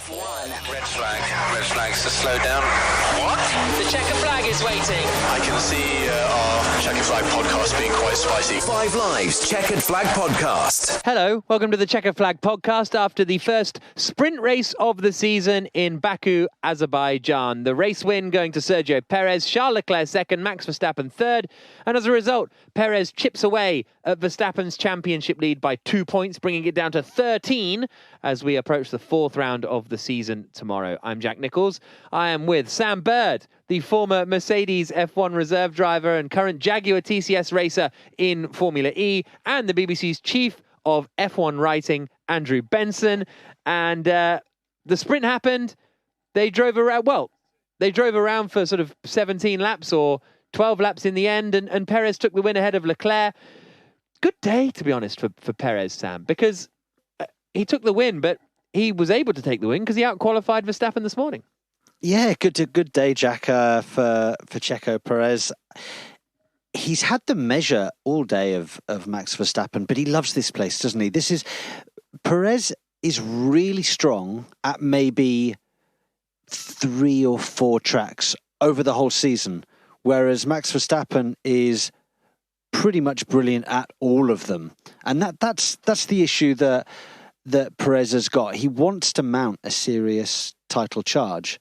F1. Red flag. Red flags to slow down. What? The checkered flag is waiting. I can see our Checkered Flag podcast being quite spicy. 5 Live's Checkered Flag podcast. Hello, welcome to the Checkered Flag podcast after the first sprint race of the season in Baku, Azerbaijan. The race win going to Sergio Perez, Charles Leclerc second, Max Verstappen third. And as a result, Perez chips away at Verstappen's championship lead by 2 points, bringing it down to 13 as we approach the fourth round of the season tomorrow. I'm Jack Nichols. I am with Sam Bird, the former Mercedes F1 reserve driver and current Jaguar TCS racer in Formula E, and the BBC's chief of F1 writing, Andrew Benson. And the sprint happened. They drove around for sort of 17 laps or 12 laps in the end, and Perez took the win ahead of Leclerc. Good day, to be honest, for Perez, Sam, because he took the win, but he was able to take the win because he out-qualified Verstappen this morning. Yeah, good day, Jack, for Checo Perez. He's had the measure all day of Max Verstappen, but he loves this place, doesn't he? Perez is really strong at maybe 3 or 4 tracks over the whole season, whereas Max Verstappen is pretty much brilliant at all of them. And that's the issue that Perez has got. He wants to mount a serious title charge,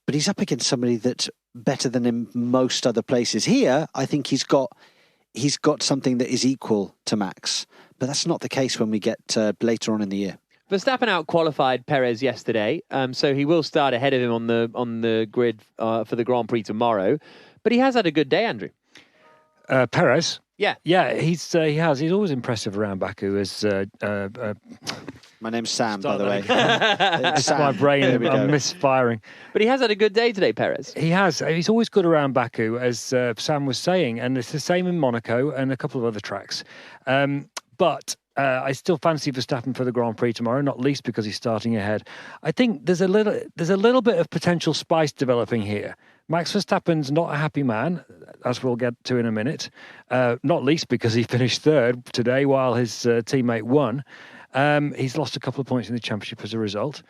but he's up against somebody that's better than in most other places. Here, I think he's got something that is equal to Max, but that's not the case when we get later on in the year. Verstappen out-qualified Perez yesterday, so he will start ahead of him on the grid for the Grand Prix tomorrow. But he has had a good day, Andrew. Perez? Yeah. Yeah, he has. He's always impressive around Baku as... My name's Sam, by the way. Sam. My brain, I'm misfiring. But he has had a good day today, Perez. He has. He's always good around Baku, as Sam was saying, and it's the same in Monaco and a couple of other tracks. But I still fancy Verstappen for the Grand Prix tomorrow, not least because he's starting ahead. I think there's a little bit of potential spice developing here. Max Verstappen's not a happy man, as we'll get to in a minute, not least because he finished third today while his teammate won. He's lost a couple of points in the championship as a result.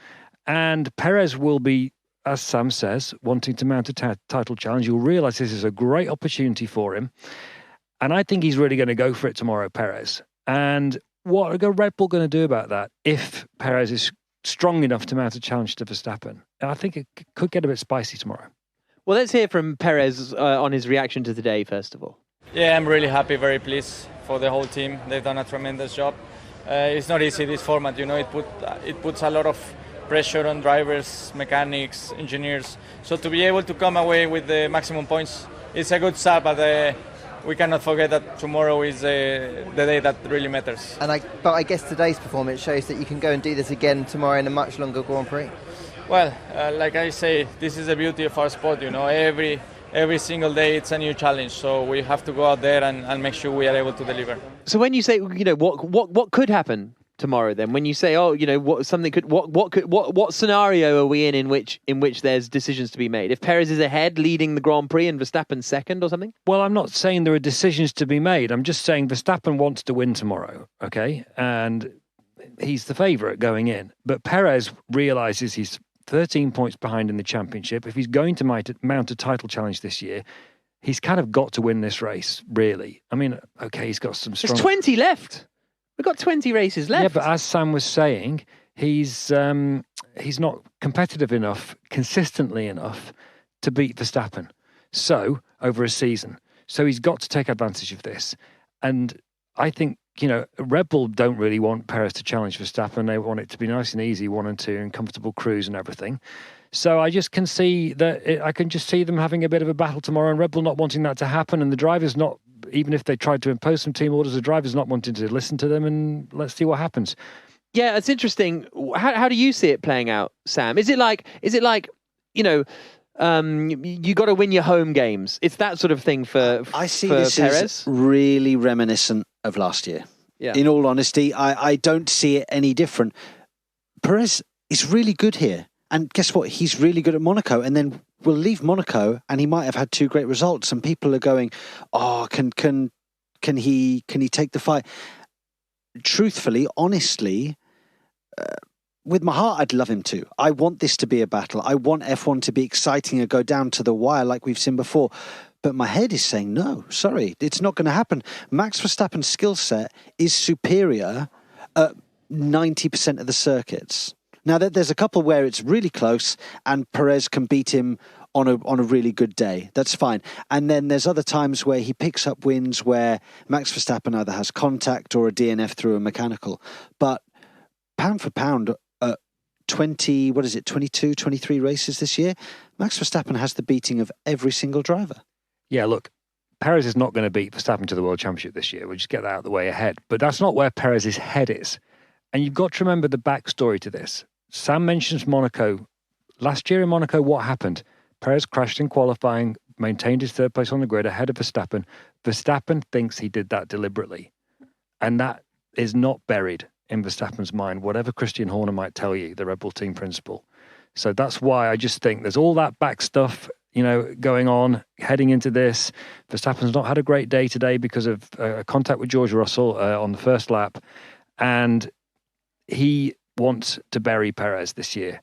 And Perez will be, as Sam says, wanting to mount a title challenge. You'll realise this is a great opportunity for him. And I think he's really going to go for it tomorrow, Perez. And what are Red Bull going to do about that if Perez is strong enough to mount a challenge to Verstappen? And I think it could get a bit spicy tomorrow. Well, let's hear from Perez on his reaction to today, first of all. Yeah, I'm really happy, very pleased for the whole team. They've done a tremendous job. It's not easy, this format, it puts a lot of pressure on drivers, mechanics, engineers. So to be able to come away with the maximum points, it's a good start, but we cannot forget that tomorrow is the day that really matters. But I guess today's performance shows that you can go and do this again tomorrow in a much longer Grand Prix. Well, like I say, this is the beauty of our sport, Every single day it's a new challenge, so we have to go out there and make sure we are able to deliver. So when you say, what could happen tomorrow then? When you say, what scenario are we in which there's decisions to be made? If Perez is ahead leading the Grand Prix and Verstappen second or something? Well, I'm not saying there are decisions to be made. I'm just saying Verstappen wants to win tomorrow, okay? And he's the favourite going in. But Perez realises he's 13 points behind in the championship. If he's going to mount a title challenge this year, he's kind of got to win this race, really. I mean, okay, he's got some strong... There's 20 left. We've got 20 races left. Yeah, but as Sam was saying, he's not competitive enough, consistently enough, to beat Verstappen. So, over a season. So he's got to take advantage of this. And I think, Red Bull don't really want Perez to challenge Verstappen. They want it to be nice and easy, 1 and 2, and comfortable cruise and everything. So I just can see that I can just see them having a bit of a battle tomorrow, and Red Bull not wanting that to happen, and the drivers not, even if they tried to impose some team orders, the drivers not wanting to listen to them, and let's see what happens. Yeah, it's interesting. How do you see it playing out, Sam? Is it like you got to win your home games? It's that sort of thing for I see for this Perez? as really reminiscent of last year. Yeah. In all honesty, I don't see it any different. Perez is really good here. And guess what? He's really good at Monaco. And then we'll leave Monaco and he might have had 2 great results. And people are going, oh, can he take the fight? Truthfully, honestly, with my heart, I'd love him to. I want this to be a battle. I want F1 to be exciting and go down to the wire like we've seen before. But my head is saying, no, sorry, it's not going to happen. Max Verstappen's skill set is superior at 90% of the circuits. Now, there's a couple where it's really close and Perez can beat him on a really good day. That's fine. And then there's other times where he picks up wins where Max Verstappen either has contact or a DNF through a mechanical. But pound for pound, 22, 23 races this year, Max Verstappen has the beating of every single driver. Yeah, look, Perez is not going to beat Verstappen to the World Championship this year. We'll just get that out of the way ahead. But that's not where Perez's head is. And you've got to remember the backstory to this. Sam mentions Monaco. Last year in Monaco, what happened? Perez crashed in qualifying, maintained his third place on the grid ahead of Verstappen. Verstappen thinks he did that deliberately. And that is not buried in Verstappen's mind, whatever Christian Horner might tell you, the Red Bull team principal. So that's why I just think there's all that back stuff, going on, heading into this. Verstappen's not had a great day today because of contact with George Russell on the first lap. And he wants to bury Perez this year.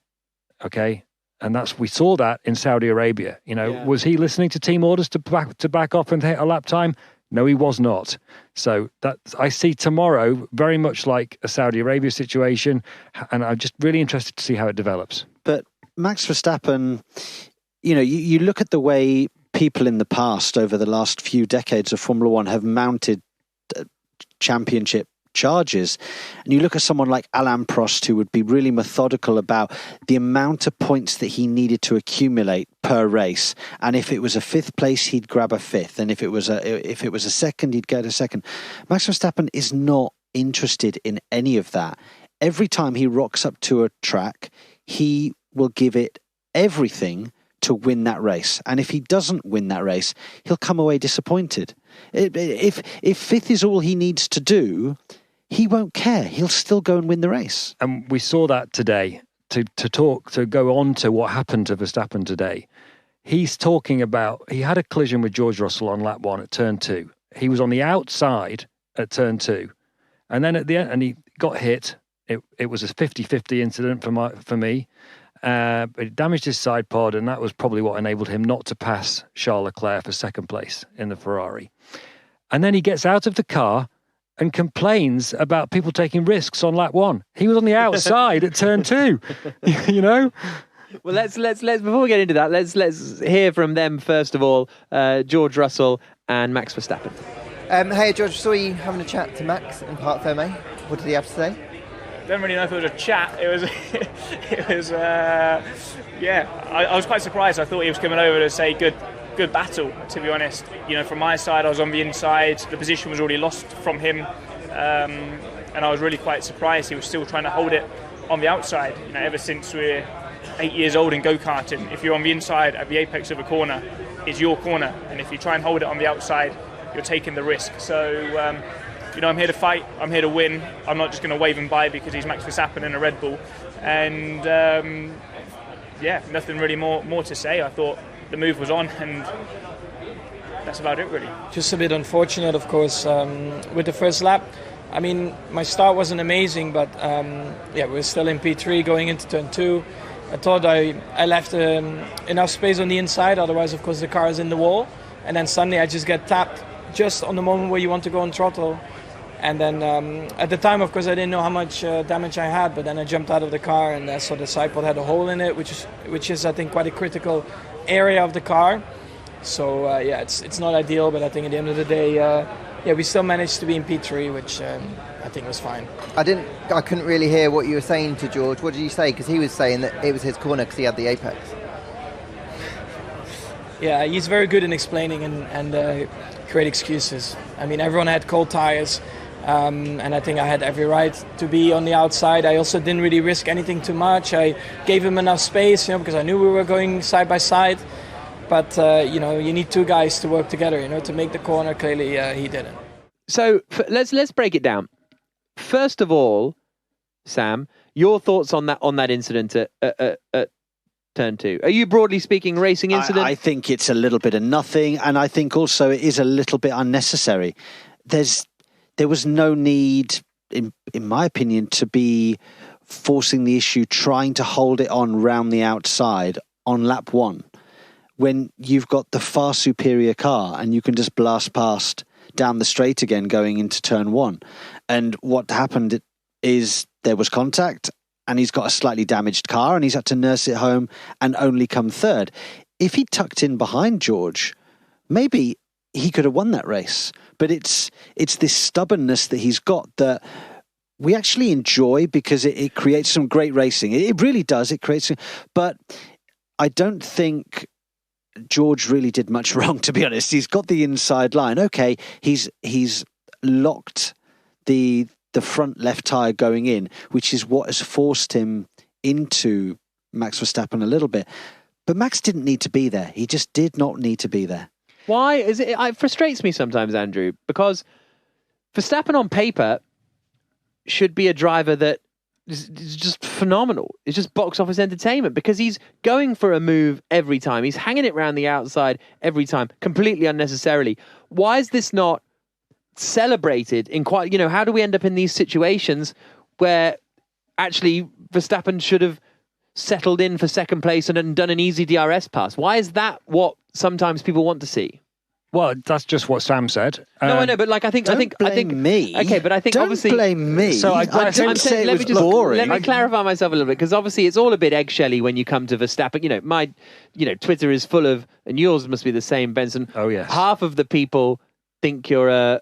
Okay? And we saw that in Saudi Arabia. Was he listening to team orders to back off and hit a lap time? No, he was not. So that I see tomorrow very much like a Saudi Arabia situation, and I'm just really interested to see how it develops. But Max Verstappen, you look at the way people in the past, over the last few decades of Formula One, have mounted championship charges. And you look at someone like Alain Prost, who would be really methodical about the amount of points that he needed to accumulate per race. And if it was a fifth place, he'd grab a fifth. And if it was a second, he'd get a second. Max Verstappen is not interested in any of that. Every time he rocks up to a track, he will give it everything to win that race. And if he doesn't win that race, he'll come away disappointed. If fifth is all he needs to do, he won't care. He'll still go and win the race. And we saw that today. To go on to what happened to Verstappen today. He's talking about, he had a collision with George Russell on lap 1 at turn 2. He was on the outside at turn 2. And then at the end, and he got hit. It was a 50-50 incident for me. But it damaged his side pod, and that was probably what enabled him not to pass Charles Leclerc for second place in the Ferrari. And then he gets out of the car and complains about people taking risks on lap 1. He was on the outside at turn 2, Well, let's before we get into that, let's hear from them first of all, George Russell and Max Verstappen. Hey, George, saw you having a chat to Max in Parc Fermé. What did he have to say? Don't really know if it was a chat. It was, I was quite surprised. I thought he was coming over to say good battle, to be honest. From my side, I was on the inside. The position was already lost from him, and I was really quite surprised he was still trying to hold it on the outside. Ever since we're 8 years old in go-karting, if you're on the inside at the apex of a corner, it's your corner, and if you try and hold it on the outside, you're taking the risk. So. I'm here to fight. I'm here to win. I'm not just going to wave him by because he's Max Verstappen in a Red Bull. And nothing really more to say. I thought the move was on, and that's about it, really. Just a bit unfortunate, of course, with the first lap. I mean, my start wasn't amazing, but we're still in P3 going into turn 2. I thought I left enough space on the inside. Otherwise, of course, the car is in the wall. And then suddenly I just get tapped just on the moment where you want to go on throttle. And then at the time, of course, I didn't know how much damage I had, but then I jumped out of the car and I saw the side pod had a hole in it, which is I think, quite a critical area of the car. So, it's not ideal, but I think at the end of the day, we still managed to be in P3, which I think was fine. I couldn't really hear what you were saying to George. What did you say? Because he was saying that it was his corner because he had the apex. Yeah, he's very good in explaining and create excuses. I mean, everyone had cold tires. And I think I had every right to be on the outside. I also didn't really risk anything too much. I gave him enough space, because I knew we were going side by side. But, you need two guys to work together, to make the corner. Clearly, he didn't. So let's break it down. First of all, Sam, your thoughts on that incident at turn 2. Are you broadly speaking racing incident? I think it's a little bit of nothing, and I think also it is a little bit unnecessary. There was no need, in my opinion, to be forcing the issue, trying to hold it on round the outside on lap 1, when you've got the far superior car and you can just blast past down the straight again going into turn 1. And what happened is there was contact, and he's got a slightly damaged car, and he's had to nurse it home and only come third. If he tucked in behind George, maybe he could have won that race. But it's this stubbornness that he's got that we actually enjoy, because it creates some great racing. It really does. It creates, but I don't think George really did much wrong, to be honest. He's got the inside line. Okay, he's locked the front left tyre going in, which is what has forced him into Max Verstappen a little bit. But Max didn't need to be there. He just did not need to be there. Why is it? It frustrates me sometimes, Andrew, because Verstappen on paper should be a driver that is just phenomenal. It's just box office entertainment, because he's going for a move every time. He's hanging it around the outside every time, completely unnecessarily. Why is this not celebrated in quite, how do we end up in these situations where actually Verstappen should have settled in for second place and done an easy DRS pass? Why is that what sometimes people want to see? Well, that's just what Sam said. No, I know, but I think me. Okay, but I think don't obviously blame me. So I didn't say it was boring. Let me clarify myself a little bit, because obviously it's all a bit eggshelly when you come to Verstappen. My Twitter is full of, and yours must be the same, Benson. Oh yes. Half of the people think you're a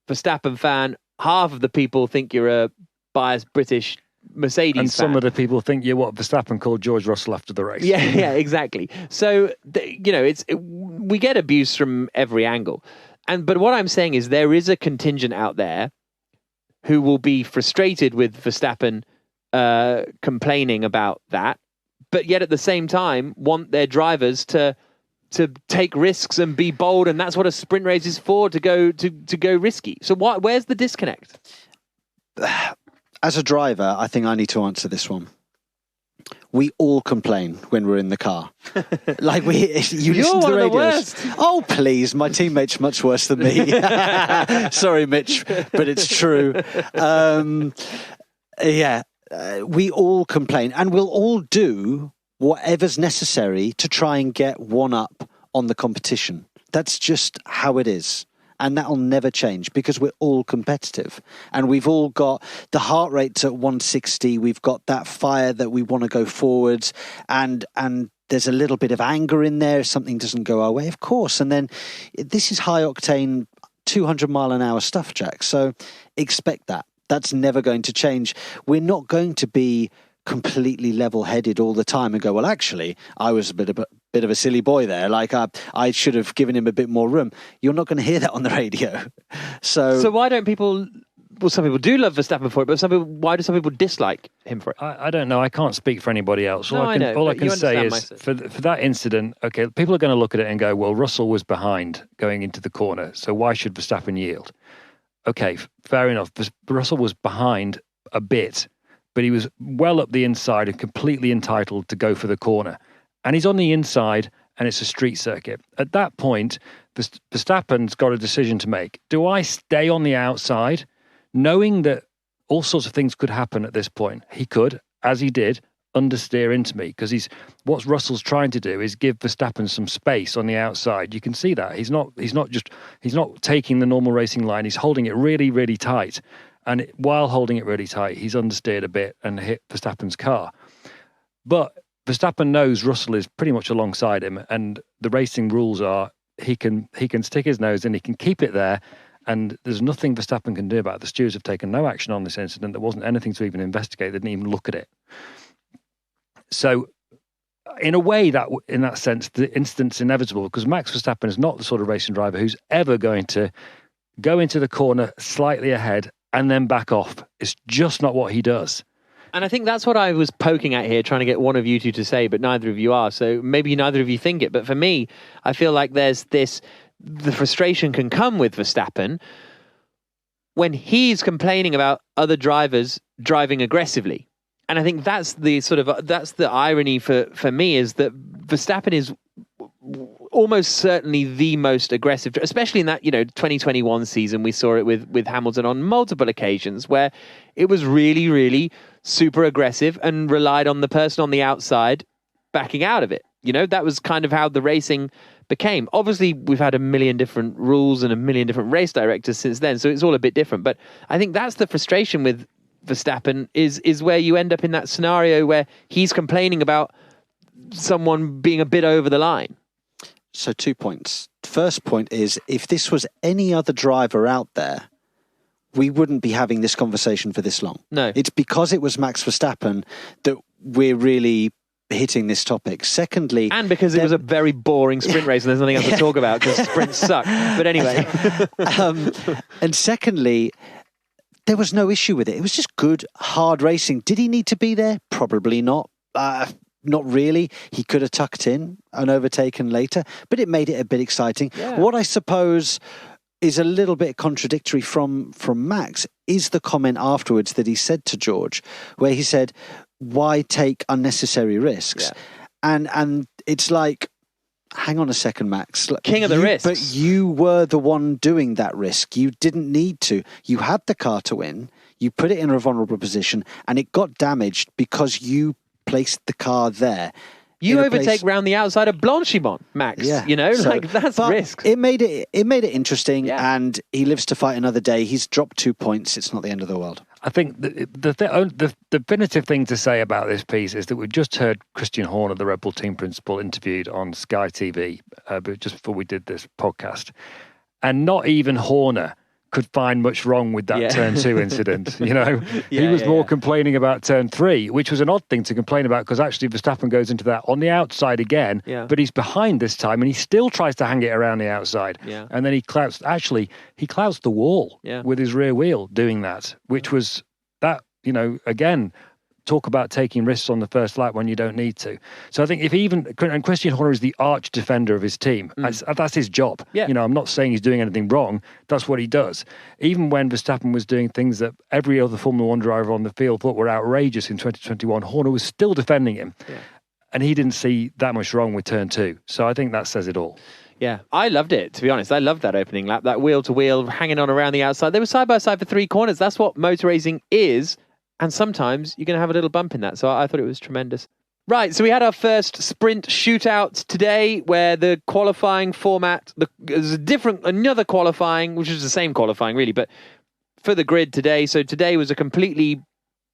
Verstappen fan. Half of the people think you're a biased British Mercedes and fan. some of the people think you're what Verstappen called George Russell after the race. Yeah, exactly. So we get abuse from every angle, but what I'm saying is there is a contingent out there who will be frustrated with Verstappen complaining about that, but yet at the same time want their drivers to take risks and be bold, and that's what a sprint race is for, to go risky. So where's the disconnect? As a driver, I think I need to answer this one. We all complain when we're in the car. You listen to the radios. Oh, please, my teammate's much worse than me. Sorry, Mitch, but it's true. We all complain, and we'll all do whatever's necessary to try and get one up on the competition. That's just how it is. And that'll never change, because we're all competitive, and we've all got the heart rates at 160. We've got that fire that we want to go forwards, and there's a little bit of anger in there if something doesn't go our way, of course. And then this is high octane, 200 mile an hour stuff, Jack. So expect that. That's never going to change. We're not going to be completely level-headed all the time and go, well, actually, I was a bit of a silly boy there. I should have given him a bit more room. You're not going to hear that on the radio. So why don't people? Well, some people do love Verstappen for it, but why do some people dislike him for it? I don't know. I can't speak for anybody else. All I can say is for that incident, okay, people are going to look at it and go, well, Russell was behind going into the corner, so why should Verstappen yield? Okay, fair enough. Russell was behind a bit, but he was well up the inside and completely entitled to go for the corner. And he's on the inside, and it's a street circuit. At that point, Verstappen's got a decision to make. Do I stay on the outside, knowing that all sorts of things could happen at this point? He could, as he did, understeer into me, because what Russell's trying to do is give Verstappen some space on the outside. You can see that. He's not taking the normal racing line. He's holding it really, really tight. And while holding it really tight, he's understeered a bit and hit Verstappen's car. But Verstappen knows Russell is pretty much alongside him, and the racing rules are he can stick his nose in, he can keep it there, and there's nothing Verstappen can do about it. The stewards have taken no action on this incident. There wasn't anything to even investigate. They didn't even look at it. So, in a way, in that sense, the incident's inevitable, because Max Verstappen is not the sort of racing driver who's ever going to go into the corner slightly ahead and then back off. It's just not what he does. And I think that's what I was poking at here, trying to get one of you two to say, but neither of you are. So maybe neither of you think it. But for me, I feel like the frustration can come with Verstappen when he's complaining about other drivers driving aggressively. And I think that's the irony for me, is that Verstappen is almost certainly the most aggressive, especially in that 2021 season. We saw it with Hamilton on multiple occasions where it was really, really super aggressive and relied on the person on the outside backing out of it. That was kind of how the racing became. Obviously, we've had a million different rules and a million different race directors since then, so it's all a bit different. But I think that's the frustration with Verstappen is where you end up in that scenario where he's complaining about someone being a bit over the line. So 2 points. First point is, if this was any other driver out there, we wouldn't be having this conversation for this long. No. It's because it was Max Verstappen that we're really hitting this topic. Secondly... And because it was a very boring sprint race and there's nothing else to talk about because sprints suck. But anyway. And secondly, there was no issue with it. It was just good, hard racing. Did he need to be there? Probably not. Not really. He could have tucked in and overtaken later, but it made it a bit exciting. Yeah. What I suppose is a little bit contradictory from Max is the comment afterwards that he said to George, where he said, why take unnecessary risks? Yeah. And it's like, hang on a second, Max. King of the risks. But you were the one doing that risk. You didn't need to. You had the car to win. You put it in a vulnerable position and it got damaged because you placed the car there. You overtake round the outside of Blanchimont, Max. Yeah. That's risk. It made it interesting, and he lives to fight another day. He's dropped 2 points. It's not the end of the world. I think the definitive thing to say about this piece is that we've just heard Christian Horner, the Red Bull team principal, interviewed on Sky TV just before we did this podcast, and not even Horner could find much wrong with that turn 2 incident. He was more complaining about turn 3, which was an odd thing to complain about because actually Verstappen goes into that on the outside again, but he's behind this time and he still tries to hang it around the outside. Yeah. And then he clouts the wall with his rear wheel doing that, which was that, again, talk about taking risks on the first lap when you don't need to. So I think and Christian Horner is the arch defender of his team. That's his job. Yeah. I'm not saying he's doing anything wrong. That's what he does. Even when Verstappen was doing things that every other Formula One driver on the field thought were outrageous in 2021, Horner was still defending him. Yeah. And he didn't see that much wrong with turn 2. So I think that says it all. Yeah, I loved it, to be honest. I loved that opening lap, that wheel-to-wheel, hanging on around the outside. They were side-by-side for 3 corners. That's what motor racing is. And sometimes you're going to have a little bump in that. So I thought it was tremendous. Right, so we had our first sprint shootout today where the qualifying format, there's another qualifying, which is the same qualifying really, but for the grid today. So today was a completely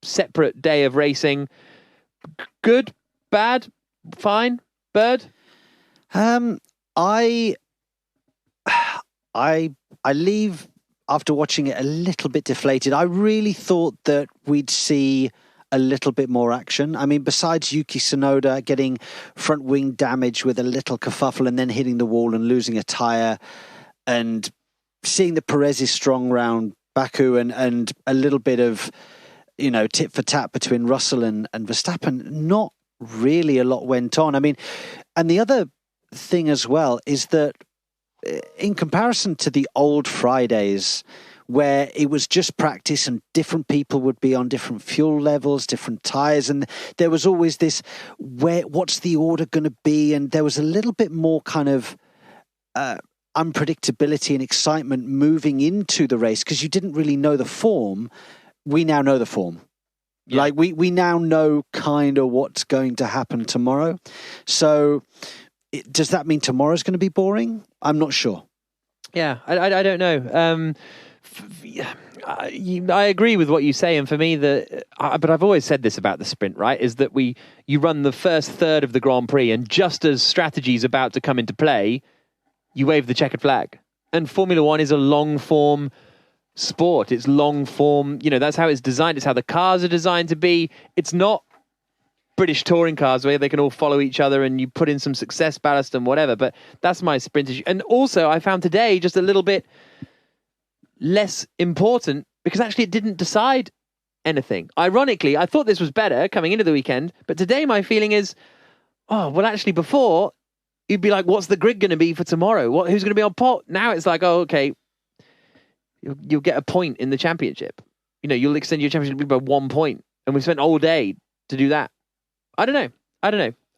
separate day of racing. Good, bad, fine, Bird? I leave after watching it a little bit deflated. I really thought that we'd see a little bit more action. I mean, besides Yuki Tsunoda getting front wing damage with a little kerfuffle and then hitting the wall and losing a tyre, and seeing the Perez is strong round Baku and a little bit of, tit for tat between Russell and Verstappen, not really a lot went on. I mean, and the other thing as well is that in comparison to the old Fridays where it was just practice and different people would be on different fuel levels, different tyres, and there was always this, what's the order going to be? And there was a little bit more kind of unpredictability and excitement moving into the race because you didn't really know the form. We now know the form. Yeah. Like we now know kind of what's going to happen tomorrow. So does that mean tomorrow's going to be boring? I'm not sure. Yeah, I don't know. I agree with what you say, and for me, but I've always said this about the sprint, right? Is that you run the first third of the Grand Prix, and just as strategy is about to come into play, you wave the checkered flag. And Formula One is a long form sport. It's long form. That's how it's designed. It's how the cars are designed to be. It's not British touring cars where they can all follow each other and you put in some success ballast and whatever. But that's my sprint issue. And also, I found today just a little bit less important because actually it didn't decide anything. Ironically, I thought this was better coming into the weekend, but today my feeling is, actually before you'd be like, what's the grid going to be for tomorrow? Who's going to be on pot? Now it's like, okay, you'll get a point in the championship. You'll extend your championship by 1 I'm we spent all day to do that. I don't know.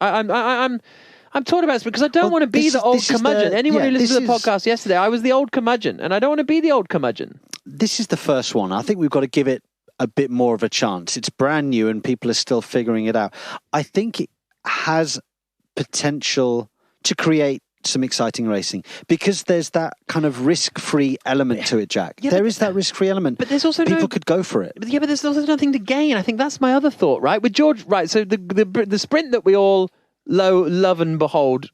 I'm I'm talking about because I don't want to be the old curmudgeon. Anyone who listened to the podcast yesterday, I was the old curmudgeon, and I don't want to be the old curmudgeon. This is the first one. I think we've got to give it a bit more of a chance. It's brand new and people are still figuring it out. I think it has potential to create some exciting racing because there's that kind of risk-free element to it, Jack. There is that risk-free element. But there's also people could go for it. Yeah, but there's also nothing to gain. I think that's my other thought, right? With George, right? So the sprint that we all love and hold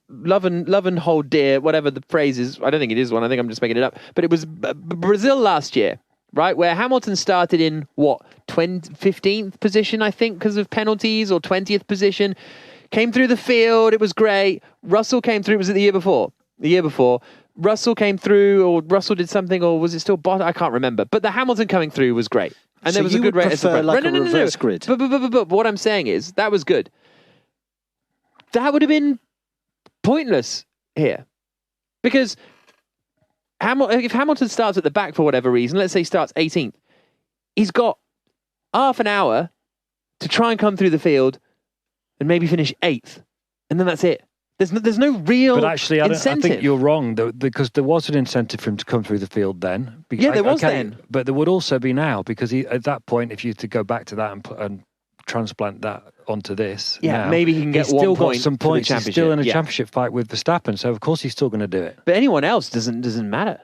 dear, whatever the phrase is. I don't think it is one. I think I'm just making it up. But it was Brazil last year. Right, where Hamilton started in, 15th position, I think, because of penalties, or 20th position. Came through the field, it was great. Russell came through, was it the year before? The year before. Russell came through, or Russell did something, or was it still Bottas? I can't remember. But the Hamilton coming through was great. And so there was a good race. Like a reverse grid. But what I'm saying is, that was good. That would have been pointless here. Because if Hamilton starts at the back for whatever reason, let's say he starts 18th, he's got half an hour to try and come through the field and maybe finish 8th. And then that's it. There's no real But actually, I think you're wrong, because there was an incentive for him to come through the field then. Yeah, there was then. But there would also be now, because at that point, if you had to go back to that and transplant that onto this, yeah, maybe he can get he's 1 still point got some points. For the he's still in a championship fight with Verstappen, so of course he's still going to do it. But anyone else doesn't matter.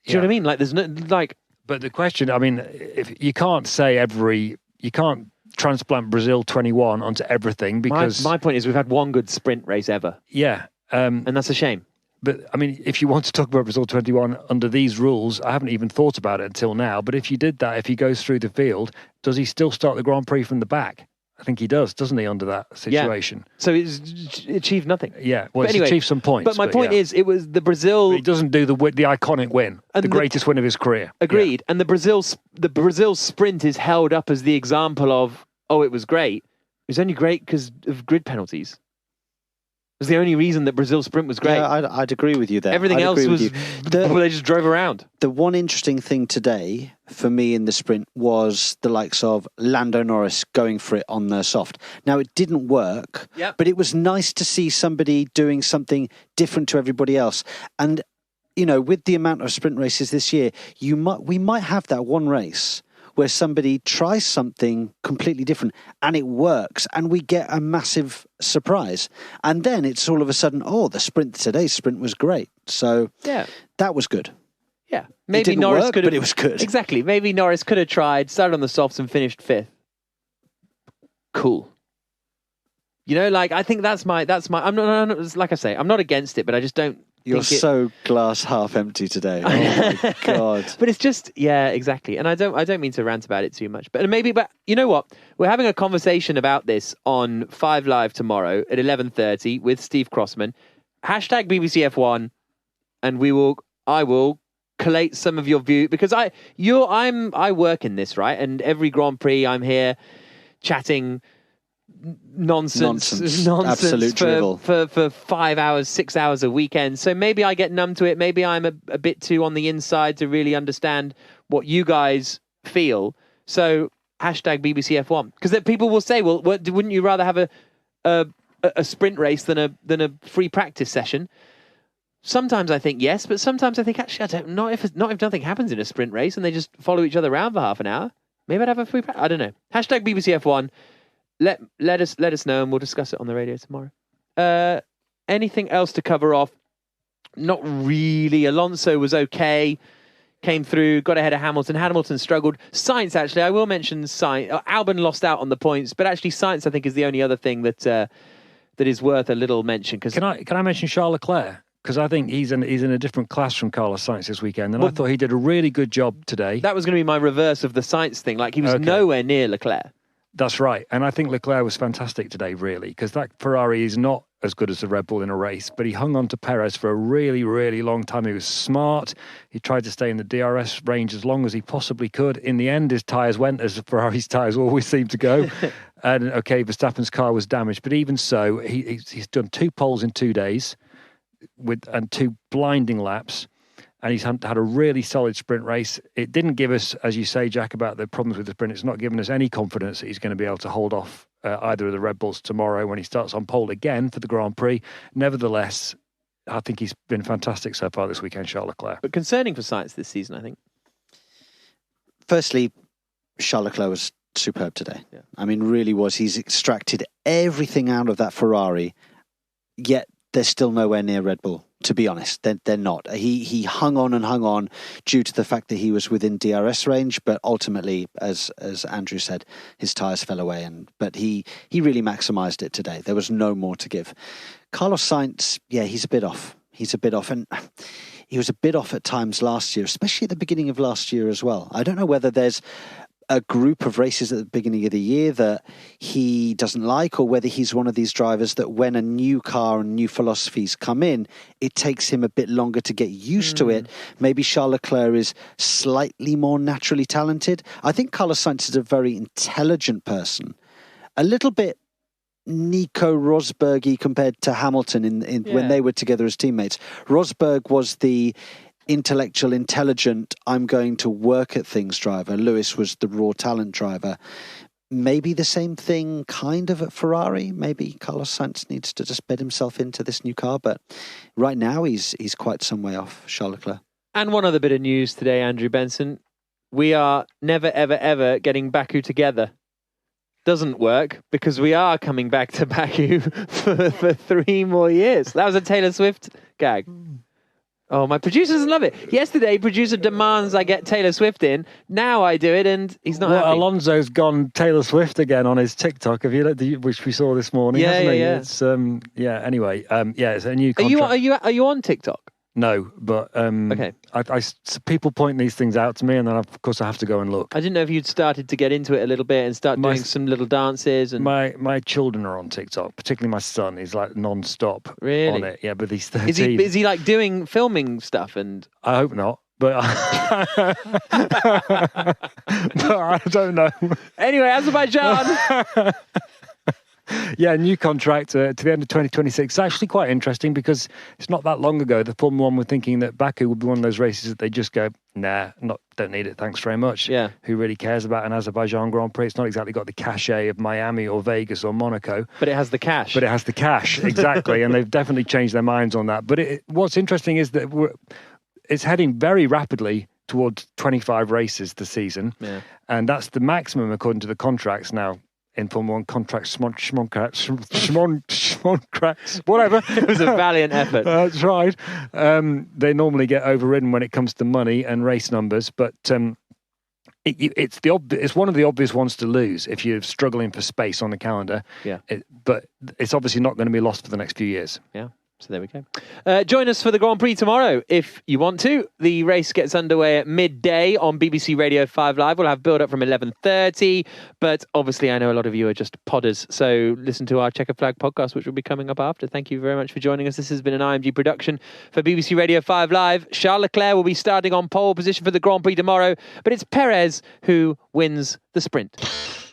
Do you know what I mean? Like, there's no But the question, I mean, if you can't say you can't transplant Brazil 21 onto everything, because my point is we've had one good sprint race ever. Yeah, and that's a shame. But I mean, if you want to talk about Brazil 21 under these rules, I haven't even thought about it until now. But if you did that, if he goes through the field, does he still start the Grand Prix from the back? I think he does, doesn't he, under that situation? Yeah. So he's achieved nothing. Yeah, well, he's achieved some points. But my point is, it was the Brazil... But he doesn't do the iconic win, the greatest win of his career. Agreed. Yeah. And the Brazil sprint is held up as the example of, it was great. It was only great because of grid penalties. It was the only reason that Brazil sprint was great. Yeah, I'd agree with you there. Everything else was... they just drove around. The one interesting thing today for me in the sprint was the likes of Lando Norris going for it on the soft. Now, it didn't work, but it was nice to see somebody doing something different to everybody else. And, with the amount of sprint races this year, we might have that one race where somebody tries something completely different and it works and we get a massive surprise. And then it's all of a sudden, today's sprint was great. So that was good. Yeah. Maybe Norris could have... But it was good. Exactly. Maybe Norris could have tried, started on the softs and finished 5th. Cool. I think that's my, I'm not, like I say, I'm not against it, but I just don't... You're so glass half empty today. Oh my God. But it's just, yeah, exactly. And I don't mean to rant about it too much. But you know what? We're having a conversation about this on 5 Live tomorrow at 11:30 with Steve Crossman. Hashtag BBC F1, and I will collate some of your view, because I work in this, right? And every Grand Prix I'm here chatting nonsense absolute drivel for 5 hours, 6 hours a weekend. So maybe I get numb to it. Maybe I'm a bit too on the inside to really understand what you guys feel. So hashtag BBC F1, because people will say, well, wouldn't you rather have a sprint race than a free practice session? Sometimes I think yes, but sometimes I think actually I don't know if nothing happens in a sprint race and they just follow each other around for half an hour. Maybe I'd have a free practice. I don't know. Hashtag BBC F1. Let us know, and we'll discuss it on the radio tomorrow. Anything else to cover off? Not really. Alonso was okay, came through, got ahead of Hamilton. Hamilton struggled. Sainz, actually, I will mention Sainz. Albon lost out on the points, but actually Sainz, I think, is the only other thing that is worth a little mention. Can I mention Charles Leclerc? Because I think he's in a different class from Carlos Sainz this weekend, and I thought he did a really good job today. That was going to be my reverse of the Sainz thing. Like, he was nowhere near Leclerc. That's right. And I think Leclerc was fantastic today, really, because that Ferrari is not as good as the Red Bull in a race, but he hung on to Perez for a really, really long time. He was smart. He tried to stay in the DRS range as long as he possibly could. In the end, his tyres went as Ferrari's tyres always seem to go. And, Verstappen's car was damaged. But even so, he's done 2 poles in 2 days and 2 blinding laps. and he's had a really solid sprint race. It didn't give us, as you say, Jack, about the problems with the sprint. It's not given us any confidence that he's going to be able to hold off either of the Red Bulls tomorrow when he starts on pole again for the Grand Prix. Nevertheless, I think he's been fantastic so far this weekend, Charles Leclerc. But concerning for Sainz this season, I think. Firstly, Charles Leclerc was superb today. Yeah. I mean, really was. He's extracted everything out of that Ferrari, yet they're still nowhere near Red Bull, to be honest. They're not. He hung on due to the fact that he was within DRS range, but ultimately, as Andrew said, his tyres fell away. But he really maximised it today. There was no more to give. Carlos Sainz, yeah, he's a bit off. And he was a bit off at times last year, especially at the beginning of last year as well. I don't know whether there's a group of races at the beginning of the year that he doesn't like, or whether he's one of these drivers that when a new car and new philosophies come in, it takes him a bit longer to get used to it. Maybe Charles Leclerc is slightly more naturally talented. I think Carlos Sainz is a very intelligent person, a little bit Nico Rosberg-y compared to Hamilton when they were together as teammates. Rosberg was the intellectual, intelligent, I'm going to work at things driver. Lewis was the raw talent driver. Maybe the same thing kind of at Ferrari. Maybe Carlos Sainz needs to just bed himself into this new car. But right now he's quite some way off Charles Leclerc. And one other bit of news today, Andrew Benson. We are never, ever, ever getting Baku together. Doesn't work because we are coming back to Baku for 3 more years. That was a Taylor Swift gag. Oh, my producers love it. Yesterday, producer demands I get Taylor Swift in. Now I do it, and he's not happy. Alonso's gone Taylor Swift again on his TikTok. Have you looked, which we saw this morning? Yeah. It's anyway, it's a new contract. Are you on TikTok? No, but okay. People point these things out to me, and then of course I have to go and look. I didn't know if you'd started to get into it a little bit and start doing some little dances. And my children are on TikTok, particularly my son. He's like non-stop on it. Yeah, but he's 13. Is he like filming stuff? And I hope not. But I don't know. Anyway, Azerbaijan. Yeah, new contract to the end of 2026. It's actually quite interesting because it's not that long ago that Formula 1 were thinking that Baku would be one of those races that they just go, nah, don't need it, thanks very much. Yeah. Who really cares about an Azerbaijan Grand Prix? It's not exactly got the cachet of Miami or Vegas or Monaco. But it has the cash. Exactly. And they've definitely changed their minds on that. But what's interesting is that it's heading very rapidly towards 25 races this season. Yeah. And that's the maximum according to the contracts now. In Formula 1 contracts, schmonkracks, whatever. It was a valiant effort. That's right. They normally get overridden when it comes to money and race numbers, but it's one of the obvious ones to lose if you're struggling for space on the calendar. Yeah. But it's obviously not going to be lost for the next few years. Yeah. So there we go. Join us for the Grand Prix tomorrow if you want to. The race gets underway at midday on BBC Radio 5 Live. We'll have build-up from 11:30, but obviously I know a lot of you are just podders, so listen to our Chequered Flag podcast, which will be coming up after. Thank you very much for joining us. This has been an IMG production for BBC Radio 5 Live. Charles Leclerc will be starting on pole position for the Grand Prix tomorrow, but it's Perez who wins the sprint.